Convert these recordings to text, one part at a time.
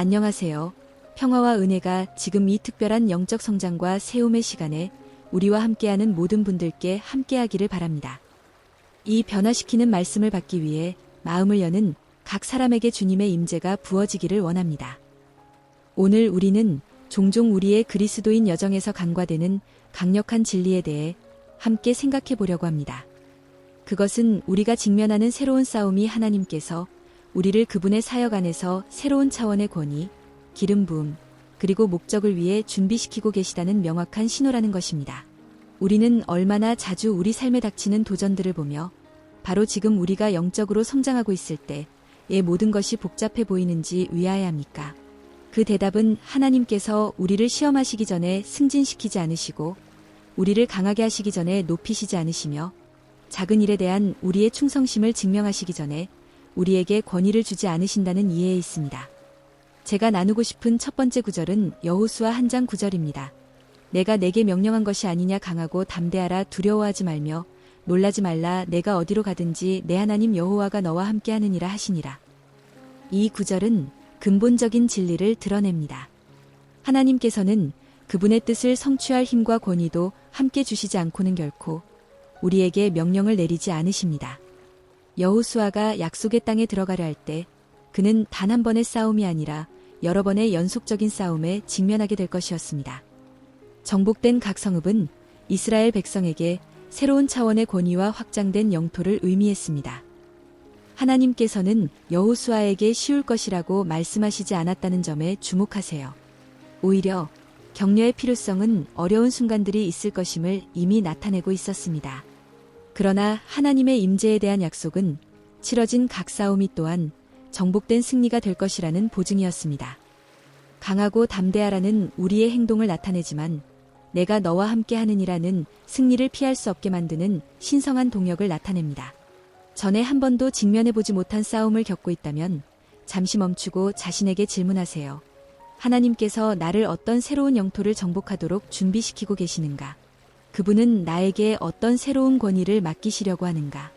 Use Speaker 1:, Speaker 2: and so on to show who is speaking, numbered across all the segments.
Speaker 1: 안녕하세요. 평화와 은혜가 지금 이 특별한 영적 성장과 세움의 시간에 우리와 함께하는 모든 분들께 함께하기를 바랍니다. 이 변화시키는 말씀을 받기 위해 마음을 여는 각 사람에게 주님의 임재가 부어지기를 원합니다. 오늘 우리는 종종 우리의 그리스도인 여정에서 간과되는 강력한 진리에 대해 함께 생각해 보려고 합니다. 그것은 우리가 직면하는 새로운 싸움이 하나님께서 우리를 그분의 사역 안에서 새로운 차원의 권위, 기름 부음, 그리고 목적을 위해 준비시키고 계시다는 명확한 신호라는 것입니다. 우리는 얼마나 자주 우리 삶에 닥치는 도전들을 보며 바로 지금 우리가 영적으로 성장하고 있을 때의 모든 것이 복잡해 보이는지 의아해 합니까? 그 대답은 하나님께서 우리를 시험하시기 전에 승진시키지 않으시고 우리를 강하게 하시기 전에 높이시지 않으시며 작은 일에 대한 우리의 충성심을 증명하시기 전에 우리에게 권위를 주지 않으신다는 이해에 있습니다. 제가 나누고 싶은 첫 번째 구절은 여호수아 1장 9절입니다. 내가 내게 명령한 것이 아니냐 강하고 담대하라 두려워하지 말며 놀라지 말라 내가 어디로 가든지 내 하나님 여호와가 너와 함께 하느니라 하시니라. 이 구절은 근본적인 진리를 드러냅니다. 하나님께서는 그분의 뜻을 성취할 힘과 권위도 함께 주시지 않고는 결코 우리에게 명령을 내리지 않으십니다. 여호수아가 약속의 땅에 들어가려 할 때 그는 단 한 번의 싸움이 아니라 여러 번의 연속적인 싸움에 직면하게 될 것이었습니다. 정복된 각 성읍은 이스라엘 백성에게 새로운 차원의 권위와 확장된 영토를 의미했습니다. 하나님께서는 여호수아에게 쉬울 것이라고 말씀하시지 않았다는 점에 주목하세요. 오히려 격려의 필요성은 어려운 순간들이 있을 것임을 이미 나타내고 있었습니다. 그러나 하나님의 임재에 대한 약속은 치러진 각 싸움이 또한 정복된 승리가 될 것이라는 보증이었습니다. 강하고 담대하라는 우리의 행동을 나타내지만 내가 너와 함께 하느니라는 승리를 피할 수 없게 만드는 신성한 동력을 나타냅니다. 전에 한 번도 직면해보지 못한 싸움을 겪고 있다면 잠시 멈추고 자신에게 질문하세요. 하나님께서 나를 어떤 새로운 영토를 정복하도록 준비시키고 계시는가? 그분은 나에게 어떤 새로운 권위를 맡기시려고 하는가?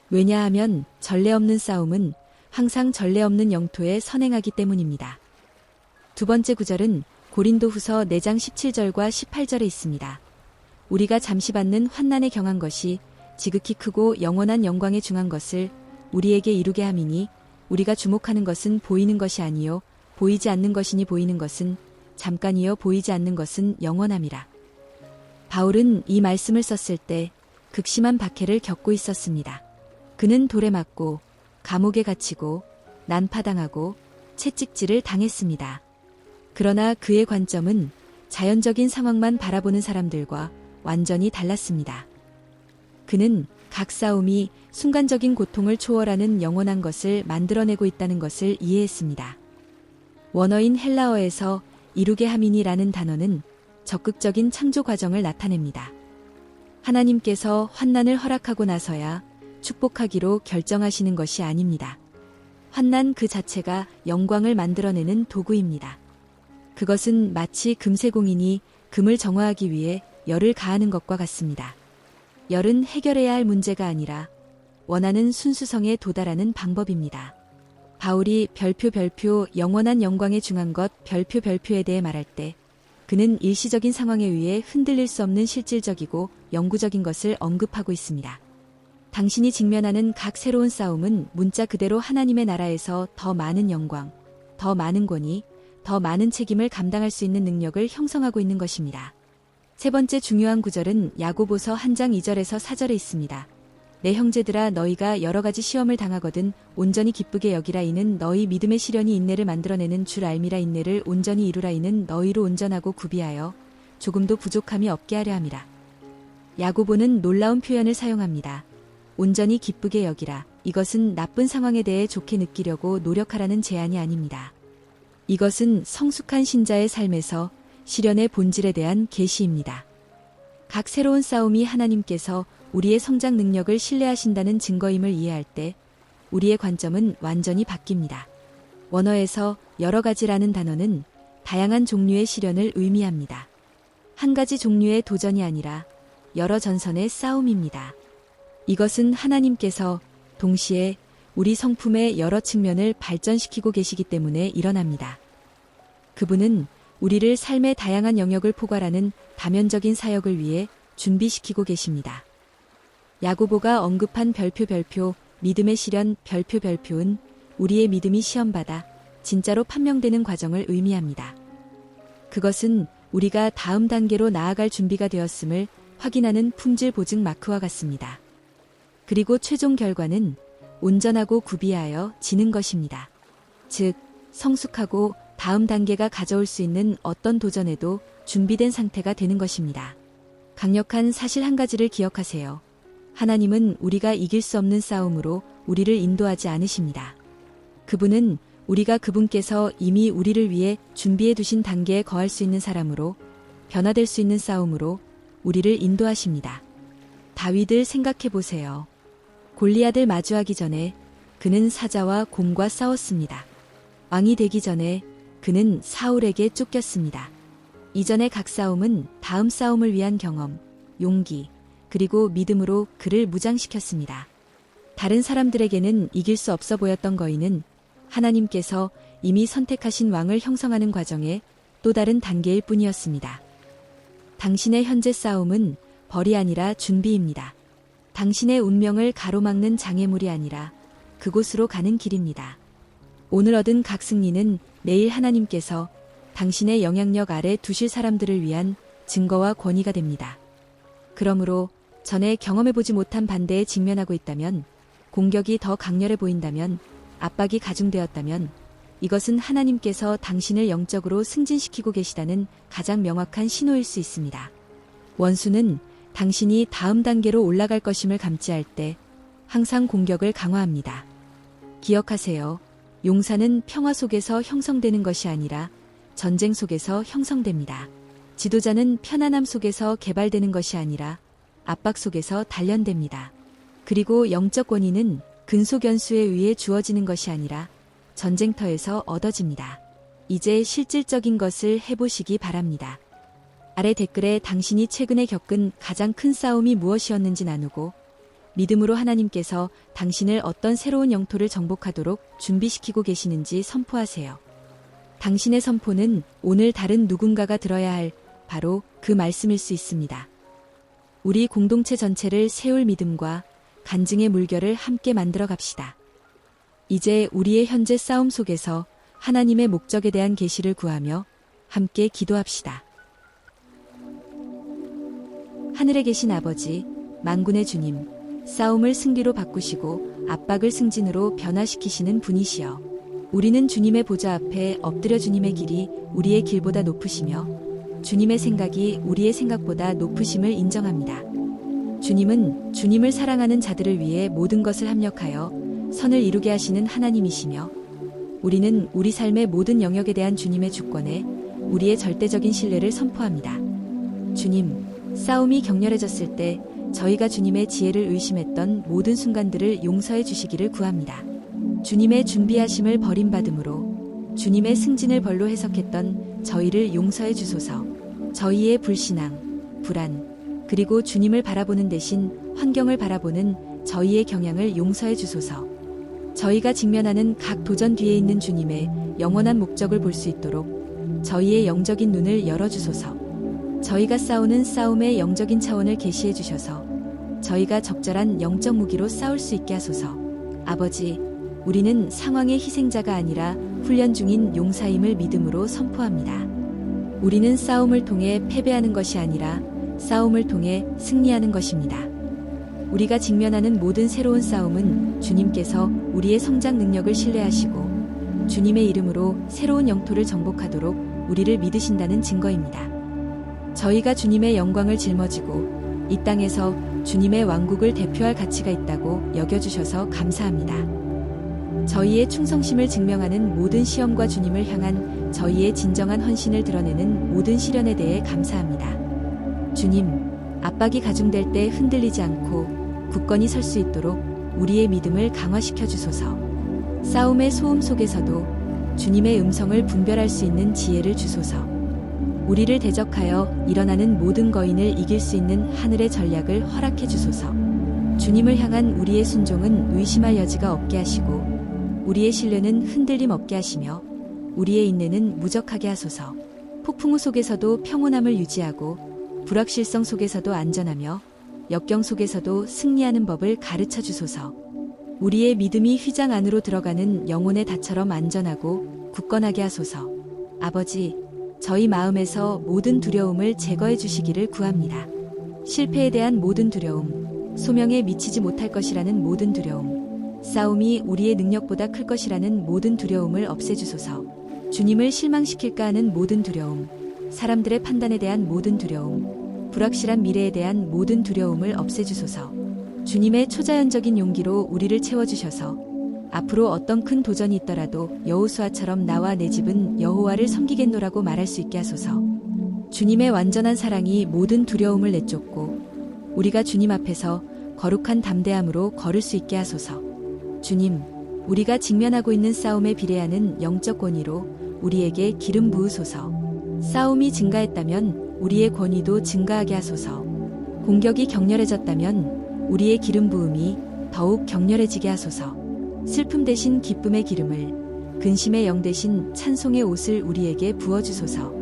Speaker 1: 왜냐하면 전례 없는 싸움은 항상 전례 없는 영토에 선행하기 때문입니다. 두 번째 구절은 고린도후서 4장 17절과 18절에 있습니다. 우리가 잠시 받는 환난에 경한 것이 지극히 크고 영원한 영광에 중한 것을 우리에게 이루게 함이니 우리가 주목하는 것은 보이는 것이 아니요 보이지 않는 것이니 보이는 것은 잠깐이요 보이지 않는 것은 영원함이라. 바울은 이 말씀을 썼을 때 극심한 박해를 겪고 있었습니다. 그는 돌에 맞고 감옥에 갇히고 난파당하고 채찍질을 당했습니다. 그러나 그의 관점은 자연적인 상황만 바라보는 사람들과 완전히 달랐습니다. 그는 각 싸움이 순간적인 고통을 초월하는 영원한 것을 만들어내고 있다는 것을 이해했습니다. 원어인 헬라어에서 이루게 함이니라는 단어는 적극적인 창조 과정을 나타냅니다. 하나님께서 환난을 허락하고 나서야 축복하기로 결정하시는 것이 아닙니다. 환난 그 자체가 영광을 만들어내는 도구입니다. 그것은 마치 금세공인이 금을 정화하기 위해 열을 가하는 것과 같습니다. 열은 해결해야 할 문제가 아니라 원하는 순수성에 도달하는 방법입니다. 바울이 별표 영원한 영광에 중한 것 별표에 대해 말할 때 그는 일시적인 상황에 의해 흔들릴 수 없는 실질적이고 영구적인 것을 언급하고 있습니다. 당신이 직면하는 각 새로운 싸움은 문자 그대로 하나님의 나라에서 더 많은 영광, 더 많은 권위, 더 많은 책임을 감당할 수 있는 능력을 형성하고 있는 것입니다. 세 번째 중요한 구절은 야고보서 1장 2절에서 4절에 있습니다. 내 형제들아 너희가 여러 가지 시험을 당하거든 온전히 기쁘게 여기라 이는 너희 믿음의 시련이 인내를 만들어내는 줄 알미라 인내를 온전히 이루라 이는 너희로 온전하고 구비하여 조금도 부족함이 없게 하려 함이라. 야고보는 놀라운 표현을 사용합니다. 온전히 기쁘게 여기라. 이것은 나쁜 상황에 대해 좋게 느끼려고 노력하라는 제안이 아닙니다. 이것은 성숙한 신자의 삶에서 시련의 본질에 대한 계시입니다. 각 새로운 싸움이 하나님께서 우리의 성장 능력을 신뢰하신다는 증거임을 이해할 때 우리의 관점은 완전히 바뀝니다. 원어에서 여러 가지라는 단어는 다양한 종류의 시련을 의미합니다. 한 가지 종류의 도전이 아니라 여러 전선의 싸움입니다. 이것은 하나님께서 동시에 우리 성품의 여러 측면을 발전시키고 계시기 때문에 일어납니다. 그분은 우리를 삶의 다양한 영역을 포괄하는 다면적인 사역을 위해 준비시키고 계십니다. 야고보가 언급한 별표 믿음의 실현 별표은 우리의 믿음이 시험받아 진짜로 판명되는 과정을 의미합니다. 그것은 우리가 다음 단계로 나아갈 준비가 되었음을 확인하는 품질 보증 마크와 같습니다. 그리고 최종 결과는 온전하고 구비하여 지는 것입니다. 즉, 성숙하고 다음 단계가 가져올 수 있는 어떤 도전에도 준비된 상태가 되는 것입니다. 강력한 사실 한 가지를 기억하세요. 하나님은 우리가 이길 수 없는 싸움으로 우리를 인도하지 않으십니다. 그분은 우리가 그분께서 이미 우리를 위해 준비해 두신 단계에 거할 수 있는 사람으로, 변화될 수 있는 싸움으로 우리를 인도하십니다. 다윗을 생각해 보세요. 골리앗을 마주하기 전에 그는 사자와 곰과 싸웠습니다. 왕이 되기 전에 그는 사울에게 쫓겼습니다. 이전의 각 싸움은 다음 싸움을 위한 경험, 용기, 그리고 믿음으로 그를 무장시켰습니다. 다른 사람들에게는 이길 수 없어 보였던 거인은 하나님께서 이미 선택하신 왕을 형성하는 과정의 또 다른 단계일 뿐이었습니다. 당신의 현재 싸움은 벌이 아니라 준비입니다. 당신의 운명을 가로막는 장애물이 아니라 그곳으로 가는 길입니다. 오늘 얻은 각 승리는 내일 하나님께서 당신의 영향력 아래 두실 사람들을 위한 증거와 권위가 됩니다. 그러므로 전에 경험해보지 못한 반대에 직면하고 있다면, 공격이 더 강렬해 보인다면, 압박이 가중되었다면, 이것은 하나님께서 당신을 영적으로 승진시키고 계시다는 가장 명확한 신호일 수 있습니다. 원수는 당신이 다음 단계로 올라갈 것임을 감지할 때 항상 공격을 강화합니다. 기억하세요. 용사는 평화 속에서 형성되는 것이 아니라 전쟁 속에서 형성됩니다. 지도자는 편안함 속에서 개발되는 것이 아니라 압박 속에서 단련됩니다. 그리고 영적 권위는 근소견수에 의해 주어지는 것이 아니라 전쟁터에서 얻어집니다. 이제 실질적인 것을 해보시기 바랍니다. 아래 댓글에 당신이 최근에 겪은 가장 큰 싸움이 무엇이었는지 나누고, 믿음으로 하나님께서 당신을 어떤 새로운 영토를 정복하도록 준비시키고 계시는지 선포하세요. 당신의 선포는 오늘 다른 누군가가 들어야 할 바로 그 말씀일 수 있습니다. 우리 공동체 전체를 세울 믿음과 간증의 물결을 함께 만들어 갑시다. 이제 우리의 현재 싸움 속에서 하나님의 목적에 대한 계시를 구하며 함께 기도합시다. 하늘에 계신 아버지, 만군의 주님, 싸움을 승리로 바꾸시고 압박을 승진으로 변화시키시는 분이시여. 우리는 주님의 보좌 앞에 엎드려 주님의 길이 우리의 길보다 높으시며 주님의 생각이 우리의 생각보다 높으심을 인정합니다. 주님은 주님을 사랑하는 자들을 위해 모든 것을 합력하여 선을 이루게 하시는 하나님이시며, 우리는 우리 삶의 모든 영역에 대한 주님의 주권에 우리의 절대적인 신뢰를 선포합니다. 주님, 싸움이 격렬해졌을 때 저희가 주님의 지혜를 의심했던 모든 순간들을 용서해 주시기를 구합니다. 주님의 준비하심을 버림받음으로 주님의 승진을 벌로 해석했던 저희를 용서해 주소서. 저희의 불신앙, 불안, 그리고 주님을 바라보는 대신 환경을 바라보는 저희의 경향을 용서해 주소서. 저희가 직면하는 각 도전 뒤에 있는 주님의 영원한 목적을 볼 수 있도록 저희의 영적인 눈을 열어주소서. 저희가 싸우는 싸움의 영적인 차원을 계시해 주셔서 저희가 적절한 영적 무기로 싸울 수 있게 하소서. 아버지, 우리는 상황의 희생자가 아니라 훈련 중인 용사임을 믿음으로 선포합니다. 우리는 싸움을 통해 패배하는 것이 아니라 싸움을 통해 승리하는 것입니다. 우리가 직면하는 모든 새로운 싸움은 주님께서 우리의 성장 능력을 신뢰하시고 주님의 이름으로 새로운 영토를 정복하도록 우리를 믿으신다는 증거입니다. 저희가 주님의 영광을 짊어지고 이 땅에서 주님의 왕국을 대표할 가치가 있다고 여겨주셔서 감사합니다. 저희의 충성심을 증명하는 모든 시험과 주님을 향한 저희의 진정한 헌신을 드러내는 모든 시련에 대해 감사합니다. 주님, 압박이 가중될 때 흔들리지 않고 굳건히 설 수 있도록 우리의 믿음을 강화시켜 주소서. 싸움의 소음 속에서도 주님의 음성을 분별할 수 있는 지혜를 주소서. 우리를 대적하여 일어나는 모든 거인을 이길 수 있는 하늘의 전략을 허락해 주소서. 주님을 향한 우리의 순종은 의심할 여지가 없게 하시고 우리의 신뢰는 흔들림 없게 하시며 우리의 인내는 무적하게 하소서. 폭풍우 속에서도 평온함을 유지하고 불확실성 속에서도 안전하며 역경 속에서도 승리하는 법을 가르쳐 주소서. 우리의 믿음이 휘장 안으로 들어가는 영혼의 닷처럼 안전하고 굳건하게 하소서. 아버지, 저희 마음에서 모든 두려움을 제거해 주시기를 구합니다. 실패에 대한 모든 두려움, 소명에 미치지 못할 것이라는 모든 두려움, 싸움이 우리의 능력보다 클 것이라는 모든 두려움을 없애주소서. 주님을 실망시킬까 하는 모든 두려움, 사람들의 판단에 대한 모든 두려움, 불확실한 미래에 대한 모든 두려움을 없애주소서. 주님의 초자연적인 용기로 우리를 채워주셔서 앞으로 어떤 큰 도전이 있더라도 여호수아처럼 나와 내 집은 여호와를 섬기겠노라고 말할 수 있게 하소서. 주님의 완전한 사랑이 모든 두려움을 내쫓고 우리가 주님 앞에서 거룩한 담대함으로 걸을 수 있게 하소서. 주님, 우리가 직면하고 있는 싸움에 비례하는 영적 권위로 우리에게 기름 부으소서. 싸움이 증가했다면 우리의 권위도 증가하게 하소서. 공격이 격렬해졌다면 우리의 기름 부음이 더욱 격렬해지게 하소서. 슬픔 대신 기쁨의 기름을, 근심의 영 대신 찬송의 옷을 우리에게 부어주소서.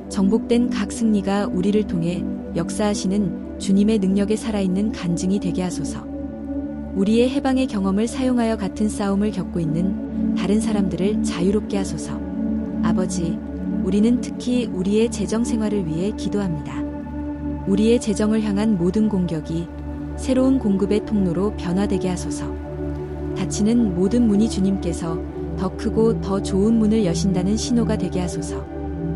Speaker 1: 정복된 각 승리가 우리를 통해 역사하시는 주님의 능력에 살아있는 간증이 되게 하소서. 우리의 해방의 경험을 사용하여 같은 싸움을 겪고 있는 다른 사람들을 자유롭게 하소서. 아버지, 우리는 특히 우리의 재정 생활을 위해 기도합니다. 우리의 재정을 향한 모든 공격이 새로운 공급의 통로로 변화되게 하소서. 닫히는 모든 문이 주님께서 더 크고 더 좋은 문을 여신다는 신호가 되게 하소서.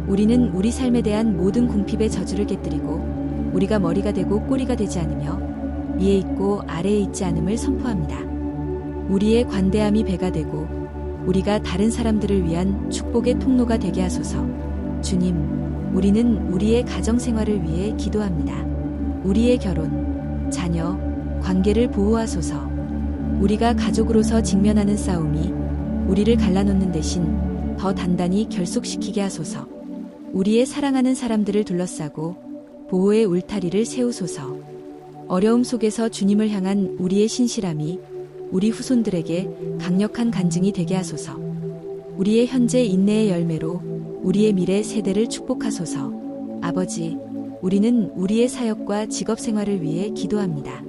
Speaker 1: 우리는 우리 삶에 대한 모든 궁핍의 저주를 깨뜨리고 우리가 머리가 되고 꼬리가 되지 않으며 위에 있고 아래에 있지 않음을 선포합니다. 우리의 관대함이 배가 되고 우리가 다른 사람들을 위한 축복의 통로가 되게 하소서. 주님, 우리는 우리의 가정생활을 위해 기도합니다. 우리의 결혼, 자녀, 관계를 보호하소서. 우리가 가족으로서 직면하는 싸움이 우리를 갈라놓는 대신 더 단단히 결속시키게 하소서. 우리의 사랑하는 사람들을 둘러싸고 보호의 울타리를 세우소서. 어려움 속에서 주님을 향한 우리의 신실함이 우리 후손들에게 강력한 간증이 되게 하소서. 우리의 현재 인내의 열매로 우리의 미래 세대를 축복하소서. 아버지, 우리는 우리의 사역과 직업 생활을 위해 기도합니다.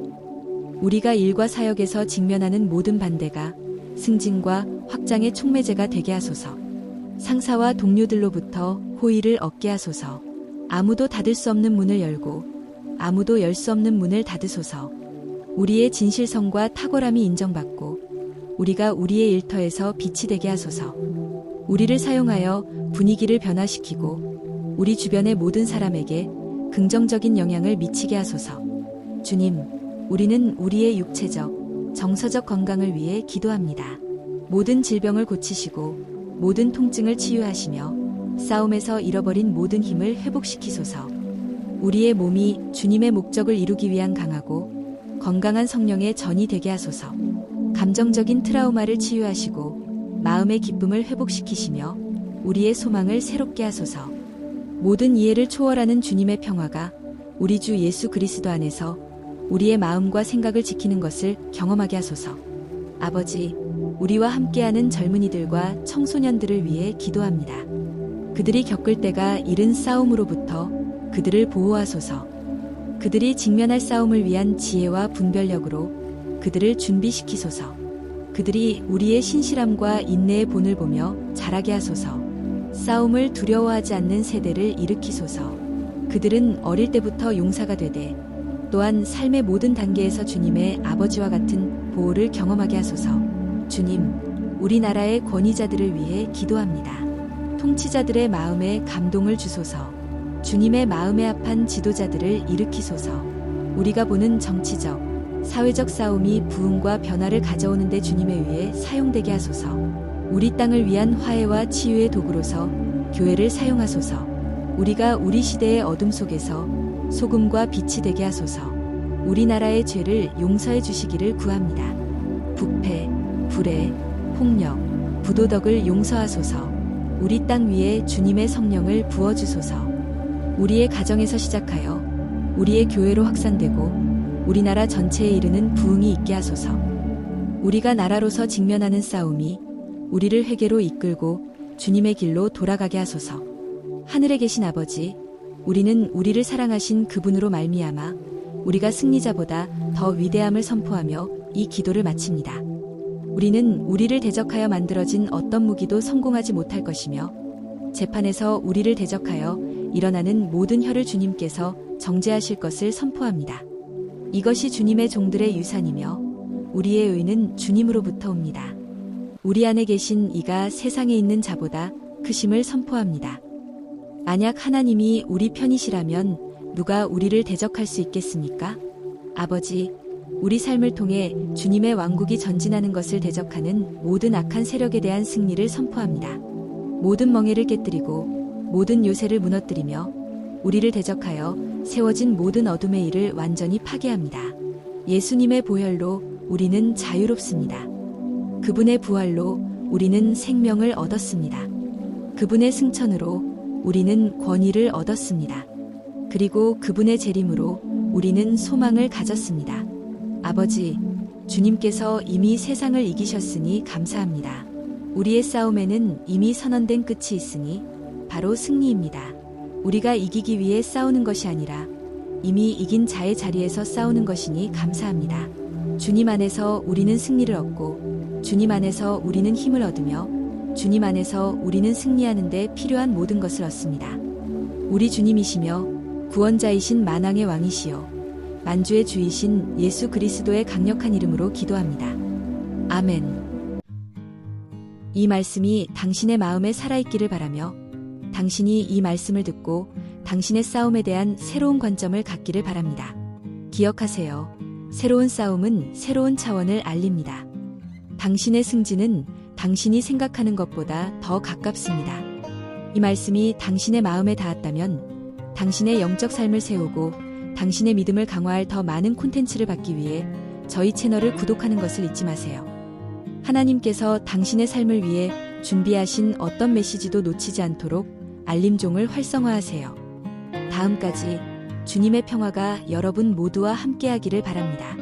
Speaker 1: 우리가 일과 사역에서 직면하는 모든 반대가 승진과 확장의 촉매제가 되게 하소서. 상사와 동료들로부터 호의를 얻게 하소서. 아무도 닫을 수 없는 문을 열고 아무도 열 수 없는 문을 닫으소서. 우리의 진실성과 탁월함이 인정받고 우리가 우리의 일터에서 빛이 되게 하소서. 우리를 사용하여 분위기를 변화시키고 우리 주변의 모든 사람에게 긍정적인 영향을 미치게 하소서. 주님, 우리는 우리의 육체적, 정서적 건강을 위해 기도합니다. 모든 질병을 고치시고 모든 통증을 치유하시며 싸움에서 잃어버린 모든 힘을 회복시키소서. 우리의 몸이 주님의 목적을 이루기 위한 강하고 건강한 성령의 전이 되게 하소서. 감정적인 트라우마를 치유하시고 마음의 기쁨을 회복시키시며 우리의 소망을 새롭게 하소서. 모든 이해를 초월하는 주님의 평화가 우리 주 예수 그리스도 안에서 우리의 마음과 생각을 지키는 것을 경험하게 하소서. 아버지, 우리와 함께하는 젊은이들과 청소년들을 위해 기도합니다. 그들이 겪을 때가 이른 싸움으로부터 그들을 보호하소서. 그들이 직면할 싸움을 위한 지혜와 분별력으로 그들을 준비시키소서. 그들이 우리의 신실함과 인내의 본을 보며 자라게 하소서. 싸움을 두려워하지 않는 세대를 일으키소서. 그들은 어릴 때부터 용사가 되되 또한 삶의 모든 단계에서 주님의 아버지와 같은 보호를 경험하게 하소서. 주님, 우리나라의 권위자들을 위해 기도합니다. 통치자들의 마음에 감동을 주소서. 주님의 마음에 합한 지도자들을 일으키소서. 우리가 보는 정치적, 사회적 싸움이 부흥과 변화를 가져오는 데 주님에 의해 사용되게 하소서. 우리 땅을 위한 화해와 치유의 도구로서 교회를 사용하소서. 우리가 우리 시대의 어둠 속에서 소금과 빛이 되게 하소서. 우리나라의 죄를 용서해 주시기를 구합니다. 부패, 불의, 폭력, 부도덕을 용서하소서. 우리 땅 위에 주님의 성령을 부어주소서. 우리의 가정에서 시작하여 우리의 교회로 확산되고 우리나라 전체에 이르는 부흥이 있게 하소서. 우리가 나라로서 직면하는 싸움이 우리를 회개로 이끌고 주님의 길로 돌아가게 하소서. 하늘에 계신 아버지, 우리는 우리를 사랑하신 그분으로 말미암아 우리가 승리자보다 더 위대함을 선포하며 이 기도를 마칩니다. 우리는 우리를 대적하여 만들어진 어떤 무기도 성공하지 못할 것이며 재판에서 우리를 대적하여 일어나는 모든 혀를 주님께서 정죄하실 것을 선포합니다. 이것이 주님의 종들의 유산이며 우리의 의는 주님으로부터 옵니다. 우리 안에 계신 이가 세상에 있는 자보다 크심을 선포합니다. 만약 하나님이 우리 편이시라면 누가 우리를 대적할 수 있겠습니까? 아버지, 우리 삶을 통해 주님의 왕국이 전진하는 것을 대적하는 모든 악한 세력에 대한 승리를 선포합니다. 모든 멍에를 깨뜨리고 모든 요새를 무너뜨리며 우리를 대적하여 세워진 모든 어둠의 일을 완전히 파괴합니다. 예수님의 보혈로 우리는 자유롭습니다. 그분의 부활로 우리는 생명을 얻었습니다. 그분의 승천으로 우리는 권위를 얻었습니다. 그리고 그분의 재림으로 우리는 소망을 가졌습니다. 아버지, 주님께서 이미 세상을 이기셨으니 감사합니다. 우리의 싸움에는 이미 선언된 끝이 있으니 바로 승리입니다. 우리가 이기기 위해 싸우는 것이 아니라 이미 이긴 자의 자리에서 싸우는 것이니 감사합니다. 주님 안에서 우리는 승리를 얻고 주님 안에서 우리는 힘을 얻으며 주님 안에서 우리는 승리하는 데 필요한 모든 것을 얻습니다. 우리 주님이시며 구원자이신 만왕의 왕이시여 만주의 주이신 예수 그리스도의 강력한 이름으로 기도합니다. 아멘. 이 말씀이 당신의 마음에 살아있기를 바라며 당신이 이 말씀을 듣고 당신의 싸움에 대한 새로운 관점을 갖기를 바랍니다. 기억하세요. 새로운 싸움은 새로운 차원을 알립니다. 당신의 승진은 당신이 생각하는 것보다 더 가깝습니다. 이 말씀이 당신의 마음에 닿았다면 당신의 영적 삶을 세우고 당신의 믿음을 강화할 더 많은 콘텐츠를 받기 위해 저희 채널을 구독하는 것을 잊지 마세요. 하나님께서 당신의 삶을 위해 준비하신 어떤 메시지도 놓치지 않도록 알림종을 활성화하세요. 다음까지 주님의 평화가 여러분 모두와 함께하기를 바랍니다.